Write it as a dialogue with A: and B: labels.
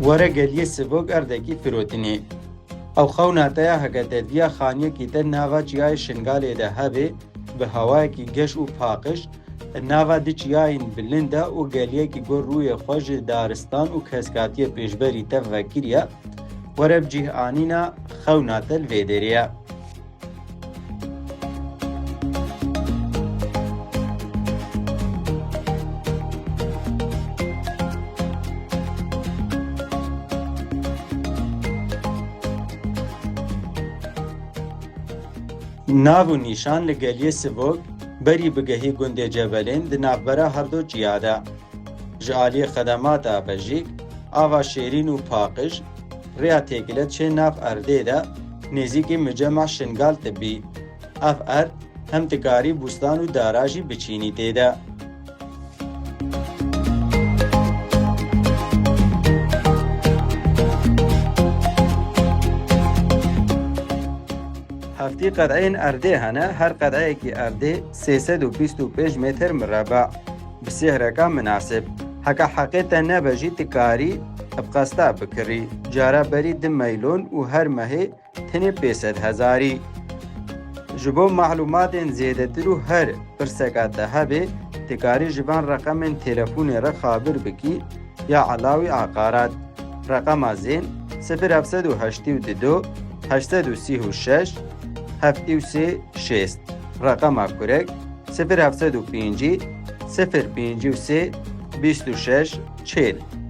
A: وەرە گەلیە سڤۆک ئەردەکی فرۆتنێ. ئەو خەوناتەیە هەگەتەدیە خانیەکی تر ناوا چیای شنگالێدا هەبێ بە هەوایەکی گەش و پاقش ناوا دی چیاین بلندە و گەلیەکی گۆر ڕوویە خۆش دارستان و کەسکاتیە پێشبەری تە ڤەکیریە وەرە بجیهانینە خەوناتە لڤێدەریە. ناو و نیشان لە گەلیە سڤۆک بەری بگەهی گوندێ جەبەلێن di navbera herdo çiya de. Ji aliyê xedemata bejîk, ava şêrîn û paqij, rêya têkile çê nav erdê de nêzîkî micema şingal tibî. Ev erd hem tikarî bûstan û dara jî biçînî tê de. هەفتî qedeyên erdê hene, her qedeyekî erdê 325 metr mireba bi sêhreka münasib. Heka heqê te nebe jî tikarî ebqesta bikirî. Cara berî 2 meylon û her mehê tenê 500 hezarî. Ji bo mahlumatên zêdetir û her pirseka te hebe, tikarî ji van reqemên têlefonê re xabir bikî ya alawî aqarat. Reqema zên 0782 836 73 6. Reqema kurek 0705 053 26 40.